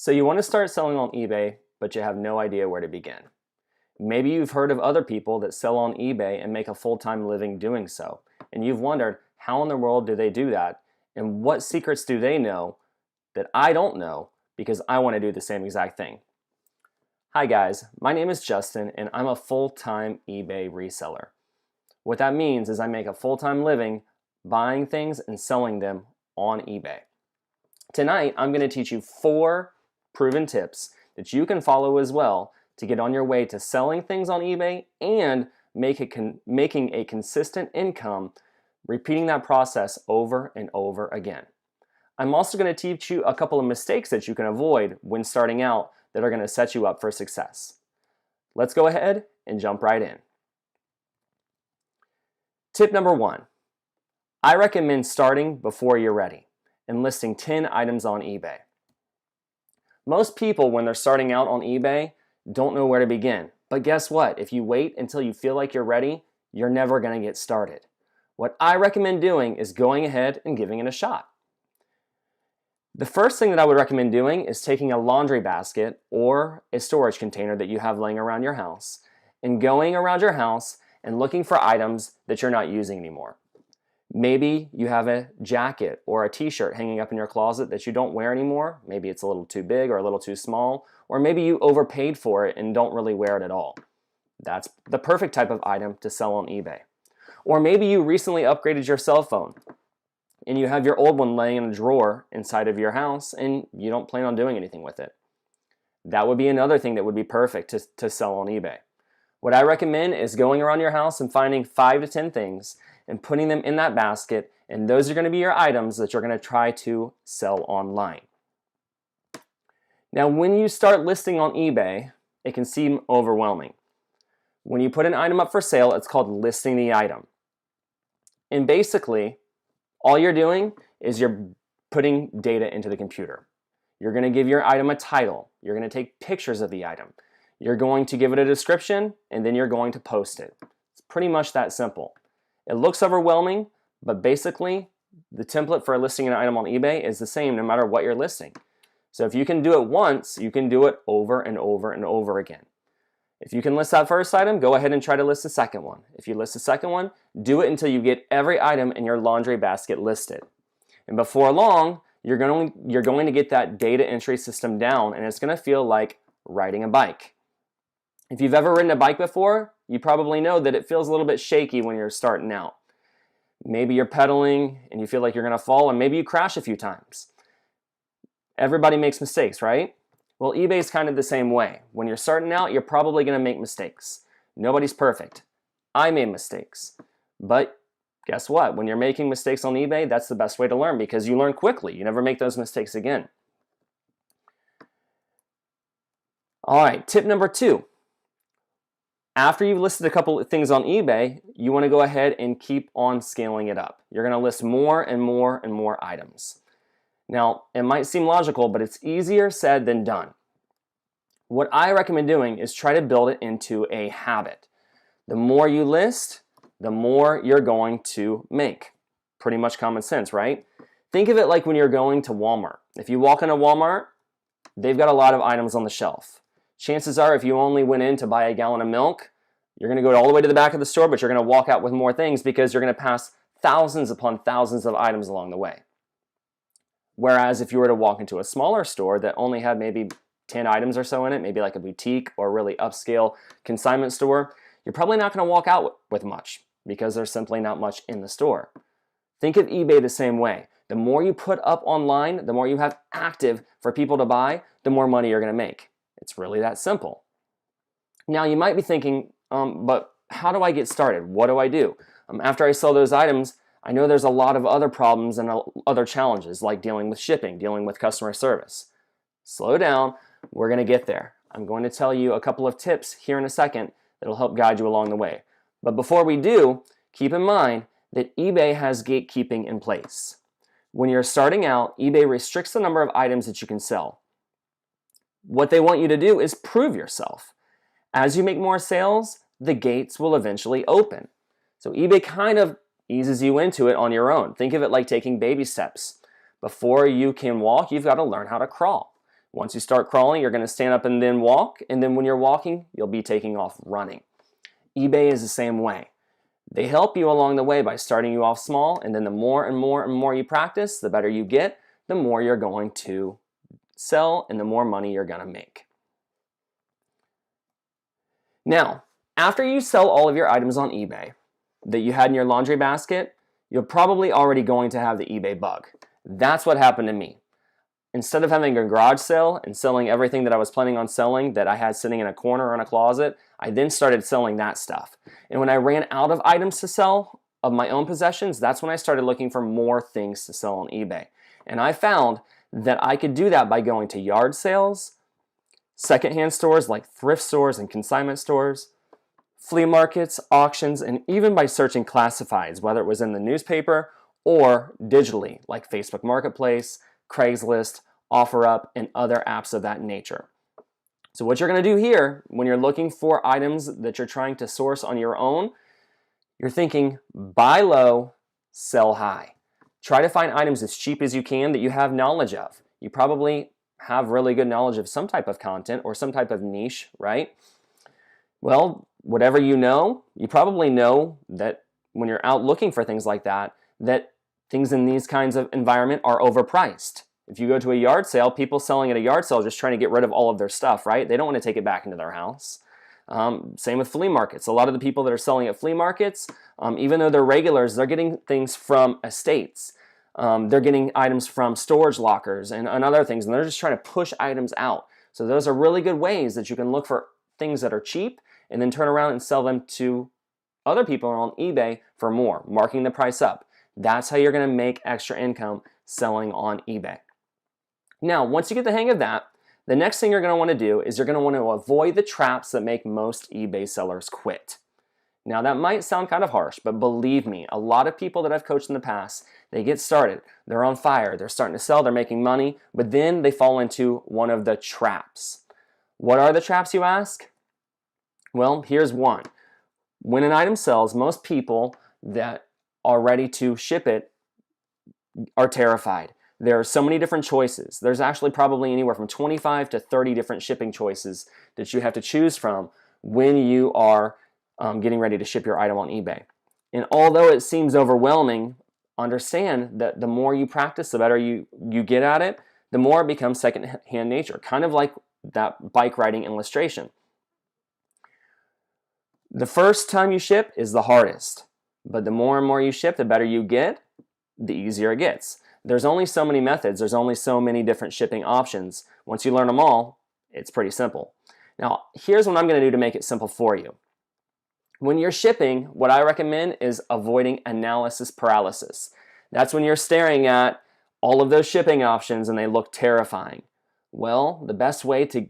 So you want to start selling on eBay, but you have no idea where to begin. Maybe you've heard of other people that sell on eBay and make a full-time living doing so, and you've wondered, how in the world do they do that, and what secrets do they know that I don't know because I want to do the same exact thing. Hi guys, my name is Justin, and I'm a full-time eBay reseller. What that means is I make a full-time living buying things and selling them on eBay. Tonight, I'm going to teach you 4 proven tips that you can follow as well to get on your way to selling things on eBay and making a consistent income, repeating that process over and over again. I'm also going to teach you a couple of mistakes that you can avoid when starting out that are going to set you up for success. Let's go ahead and jump right in. Tip number 1. I recommend starting before you're ready and listing 10 items on eBay. Most people, when they're starting out on eBay, don't know where to begin. But guess what? If you wait until you feel like you're ready, you're never going to get started. What I recommend doing is going ahead and giving it a shot. The first thing that I would recommend doing is taking a laundry basket or a storage container that you have laying around your house and going around your house and looking for items that you're not using anymore. Maybe you have a jacket or a t-shirt hanging up in your closet that you don't wear anymore. Maybe it's a little too big or a little too small, or maybe you overpaid for it and don't really wear it at all. That's the perfect type of item to sell on eBay. Or maybe you recently upgraded your cell phone and you have your old one laying in a drawer inside of your house and you don't plan on doing anything with it. That would be another thing that would be perfect to sell on eBay. What I recommend is going around your house and finding 5 to 10 things and putting them in that basket, and those are going to be your items that you're going to try to sell online. Now, when you start listing on eBay, it can seem overwhelming. When you put an item up for sale, it's called listing the item. And basically, all you're doing is you're putting data into the computer. You're going to give your item a title. You're going to take pictures of the item. You're going to give it a description, and then you're going to post it. It's pretty much that simple. It looks overwhelming, but basically, the template for listing an item on eBay is the same no matter what you're listing. So if you can do it once, you can do it over and over and over again. If you can list that first item, go ahead and try to list the second one. If you list the second one, do it until you get every item in your laundry basket listed. And before long, you're going to get that data entry system down, and it's going to feel like riding a bike. If you've ever ridden a bike before, you probably know that it feels a little bit shaky when you're starting out. Maybe you're pedaling and you feel like you're going to fall, and maybe you crash a few times. Everybody makes mistakes, right? Well, eBay's kind of the same way. When you're starting out, you're probably going to make mistakes. Nobody's perfect. I made mistakes. But guess what? When you're making mistakes on eBay, that's the best way to learn because you learn quickly. You never make those mistakes again. All right, tip number 2. After you've listed a couple of things on eBay, you want to go ahead and keep on scaling it up. You're going to list more and more and more items. Now, it might seem logical, but it's easier said than done. What I recommend doing is try to build it into a habit. The more you list, the more you're going to make. Pretty much common sense, right? Think of it like when you're going to Walmart. If you walk into Walmart, they've got a lot of items on the shelf. Chances are if you only went in to buy a gallon of milk, you're going to go all the way to the back of the store, but you're going to walk out with more things because you're going to pass thousands upon thousands of items along the way. Whereas if you were to walk into a smaller store that only had maybe 10 items or so in it, maybe like a boutique or really upscale consignment store, you're probably not going to walk out with much because there's simply not much in the store. Think of eBay the same way. The more you put up online, the more you have active for people to buy, the more money you're going to make. It's really that simple. Now you might be thinking, but how do I get started? What do I do? After I sell those items, I know there's a lot of other problems and other challenges like dealing with shipping, dealing with customer service. Slow down, we're going to get there. I'm going to tell you a couple of tips here in a second that'll help guide you along the way. But before we do, keep in mind that eBay has gatekeeping in place. When you're starting out, eBay restricts the number of items that you can sell. What they want you to do is prove yourself. As you make more sales, the gates will eventually open. So eBay kind of eases you into it on your own. Think of it like taking baby steps. Before you can walk, you've got to learn how to crawl. Once you start crawling, you're going to stand up and then walk, and then when you're walking, you'll be taking off running. eBay is the same way. They help you along the way by starting you off small, and then the more and more and more you practice, the better you get, the more you're going to sell and the more money you're going to make. Now, after you sell all of your items on eBay that you had in your laundry basket, you're probably already going to have the eBay bug. That's what happened to me. Instead of having a garage sale and selling everything that I was planning on selling that I had sitting in a corner or in a closet, I then started selling that stuff. And when I ran out of items to sell of my own possessions, that's when I started looking for more things to sell on eBay. And I found that I could do that by going to yard sales, secondhand stores like thrift stores and consignment stores, flea markets, auctions, and even by searching classifieds, whether it was in the newspaper or digitally, like Facebook Marketplace, Craigslist, OfferUp, and other apps of that nature. So what you're going to do here, when you're looking for items that you're trying to source on your own, you're thinking buy low, sell high. Try to find items as cheap as you can that you have knowledge of. You probably have really good knowledge of some type of content or some type of niche, right? Well, whatever you know, you probably know that when you're out looking for things like that, that things in these kinds of environment are overpriced. If you go to a yard sale, people selling at a yard sale are just trying to get rid of all of their stuff, right? They don't want to take it back into their house. Same with flea markets. A lot of the people that are selling at flea markets, even though they're regulars, they're getting things from estates. They're getting items from storage lockers and other things, and they're just trying to push items out. So those are really good ways that you can look for things that are cheap and then turn around and sell them to other people on eBay for more, marking the price up. That's how you're going to make extra income selling on eBay. Now, once you get the hang of that, the next thing you're going to want to do is you're going to want to avoid the traps that make most eBay sellers quit. Now, that might sound kind of harsh, but believe me, a lot of people that I've coached in the past, they get started, they're on fire, they're starting to sell, they're making money, but then they fall into one of the traps. What are the traps, you ask? Well, here's one. When an item sells, most people that are ready to ship it are terrified. There are so many different choices. There's actually probably anywhere from 25 to 30 different shipping choices that you have to choose from when you are getting ready to ship your item on eBay. And although it seems overwhelming, understand that the more you practice, the better you get at it, the more it becomes second-hand nature, kind of like that bike riding illustration. The first time you ship is the hardest, but the more and more you ship, the better you get, the easier it gets. There's only so many methods. There's only so many different shipping options. Once you learn them all, it's pretty simple. Now, here's what I'm going to do to make it simple for you. When you're shipping, what I recommend is avoiding analysis paralysis. That's when you're staring at all of those shipping options and they look terrifying. Well, the best way to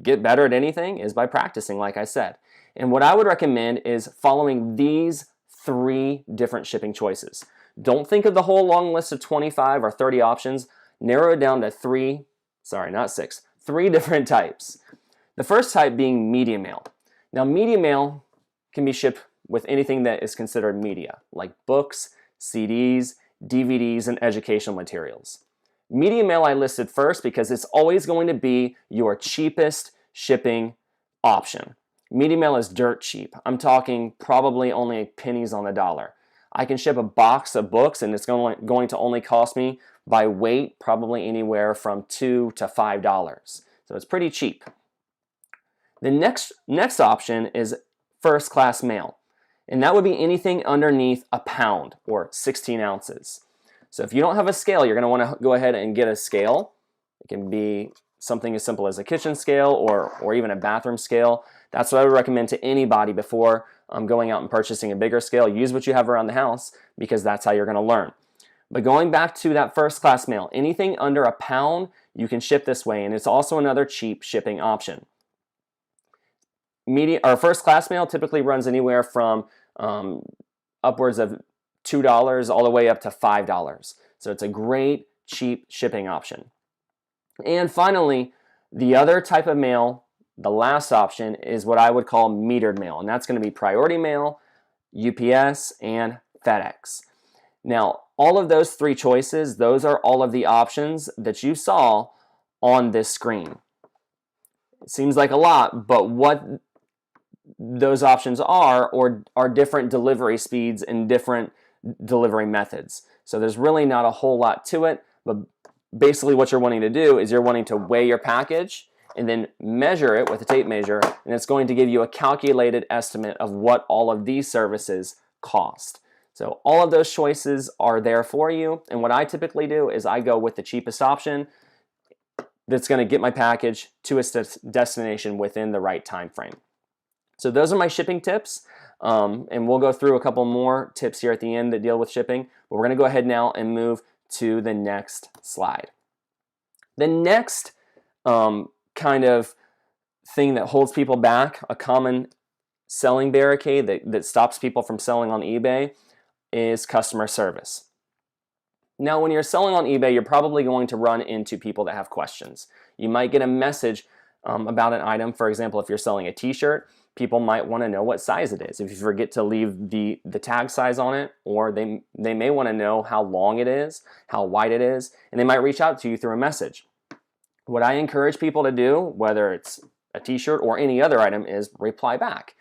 get better at anything is by practicing, like I said. And what I would recommend is following these 3 different shipping choices. Don't think of the whole long list of 25 or 30 options. Narrow it down to 3 different types. The first type being media mail. Now, media mail can be shipped with anything that is considered media, like books, CDs, DVDs, and educational materials. Media mail I listed first because it's always going to be your cheapest shipping option. Media mail is dirt cheap. I'm talking probably only pennies on the dollar. I can ship a box of books and it's going to only cost me by weight probably anywhere from $2 to $5. So it's pretty cheap. The next option is first class mail. And that would be anything underneath a pound or 16 ounces. So if you don't have a scale, you're going to want to go ahead and get a scale. It can be something as simple as a kitchen scale or even a bathroom scale. That's what I would recommend to anybody before going out and purchasing a bigger scale. Use what you have around the house because that's how you're going to learn. But going back to that first class mail, anything under a pound you can ship this way, and it's also another cheap shipping option. First class mail typically runs anywhere from upwards of $2 all the way up to $5. So it's a great cheap shipping option. And finally, the other type of mail, the last option, is what I would call metered mail, and that's going to be priority mail, UPS, and FedEx. Now, all of those 3 choices, those are all of the options that you saw on this screen. It seems like a lot, but what those options are different delivery speeds and different delivery methods. So there's really not a whole lot to it, but basically what you're wanting to do is you're wanting to weigh your package and then measure it with a tape measure, and it's going to give you a calculated estimate of what all of these services cost. So all of those choices are there for you, and what I typically do is I go with the cheapest option that's going to get my package to its destination within the right time frame. So those are my shipping tips, and we'll go through a couple more tips here at the end that deal with shipping, but we're going to go ahead now and move to the next slide. The next kind of thing that holds people back, a common selling barricade that stops people from selling on eBay, is customer service. Now, when you're selling on eBay, you're probably going to run into people that have questions. You might get a message about an item. For example, if you're selling a t-shirt, people might want to know what size it is. If you forget to leave the tag size on it, or they may want to know how long it is, how wide it is, and they might reach out to you through a message. What I encourage people to do, whether it's a t-shirt or any other item, is reply back.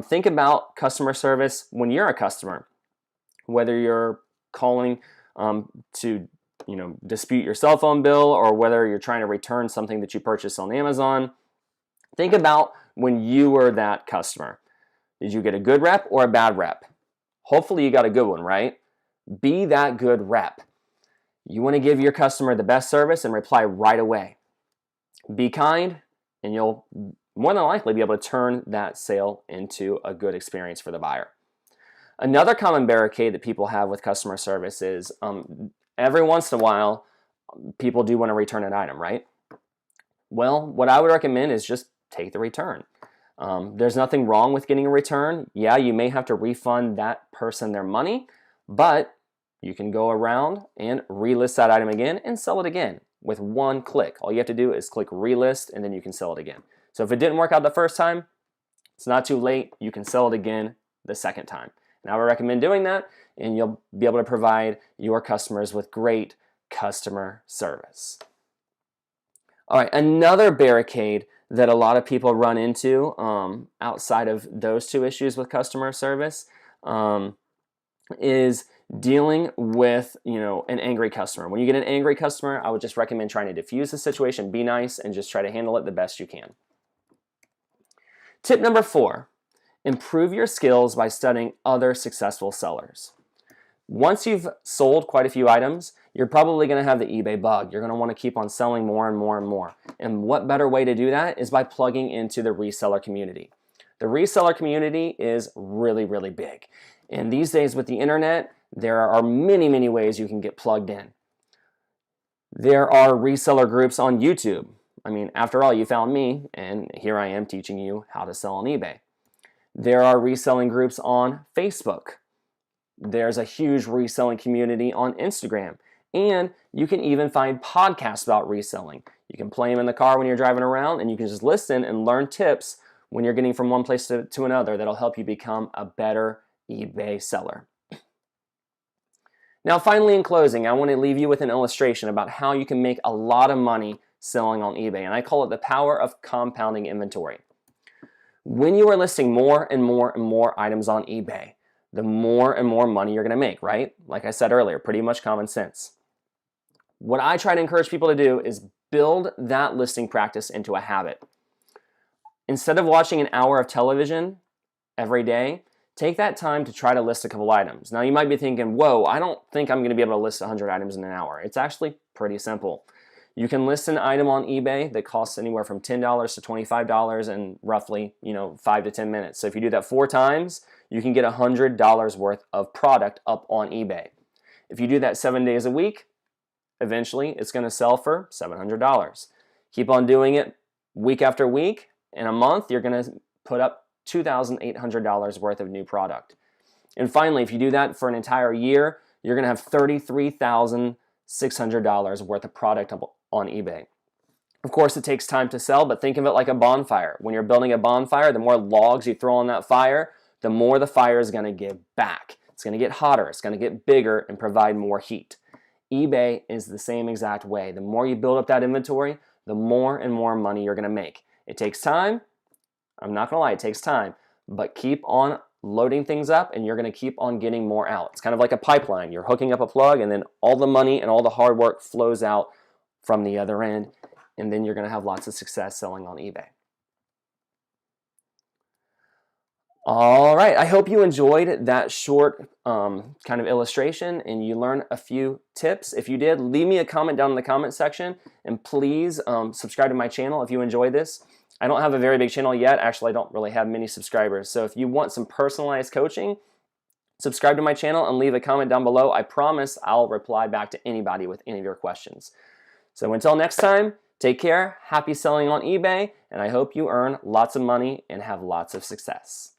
Think about customer service when you're a customer. Whether you're calling to dispute your cell phone bill, or whether you're trying to return something that you purchased on Amazon, think about when you were that customer. Did you get a good rep or a bad rep? Hopefully you got a good one, right? Be that good rep. You want to give your customer the best service and reply right away. Be kind, and you'll more than likely be able to turn that sale into a good experience for the buyer. Another common barricade that people have with customer service is every once in a while, people do want to return an item, right? Well, what I would recommend is just take the return. There's nothing wrong with getting a return. Yeah, you may have to refund that person their money, but you can go around and relist that item again and sell it again with one click. All you have to do is click relist, and then you can sell it again. So if it didn't work out the first time, it's not too late. You can sell it again the second time. And I would recommend doing that, and you'll be able to provide your customers with great customer service. All right, another barricade that a lot of people run into outside of those two issues with customer service is dealing with an angry customer. When you get an angry customer, I would just recommend trying to diffuse the situation, be nice, and just try to handle it the best you can. Tip number 4, improve your skills by studying other successful sellers. Once you've sold quite a few items, you're probably going to have the eBay bug. You're going to want to keep on selling more and more and more. And what better way to do that is by plugging into the reseller community. The reseller community is really, really big. And these days with the internet, there are many, many ways you can get plugged in. There are reseller groups on YouTube. I mean, after all, you found me, and here I am teaching you how to sell on eBay. There are reselling groups on Facebook. There's a huge reselling community on Instagram. And you can even find podcasts about reselling. You can play them in the car when you're driving around, and you can just listen and learn tips when you're getting from one place to another that'll help you become a better eBay seller. Now, finally, in closing, I want to leave you with an illustration about how you can make a lot of money selling on eBay, and I call it the power of compounding inventory. When you are listing more and more and more items on eBay, the more and more money you're going to make, right? Like I said earlier, pretty much common sense. What I try to encourage people to do is build that listing practice into a habit. Instead of watching an hour of television every day, take that time to try to list a couple items. Now, you might be thinking, whoa, I don't think I'm going to be able to list 100 items in an hour. It's actually pretty simple. You can list an item on eBay that costs anywhere from $10 to $25 in roughly 5 to 10 minutes. So if you do that 4 times, you can get $100 worth of product up on eBay. If you do that 7 days a week, eventually it's going to sell for $700. Keep on doing it week after week. In a month, you're going to put up $2,800 worth of new product. And finally, if you do that for an entire year, you're going to have $33,600 worth of product up on eBay. Of course, it takes time to sell, but think of it like a bonfire. When you're building a bonfire, the more logs you throw on that fire, the more the fire is going to give back. It's going to get hotter, it's going to get bigger, and provide more heat. eBay is the same exact way. The more you build up that inventory, the more and more money you're going to make. It takes time. I'm not going to lie, it takes time, but keep on loading things up and you're going to keep on getting more out. It's kind of like a pipeline. You're hooking up a plug and then all the money and all the hard work flows out from the other end, and then you're going to have lots of success selling on eBay. All right, I hope you enjoyed that short kind of illustration and you learned a few tips. If you did, leave me a comment down in the comment section, and please subscribe to my channel if you enjoyed this. I don't have a very big channel yet. Actually, I don't really have many subscribers. So if you want some personalized coaching, subscribe to my channel and leave a comment down below. I promise I'll reply back to anybody with any of your questions. So until next time, take care, happy selling on eBay, and I hope you earn lots of money and have lots of success.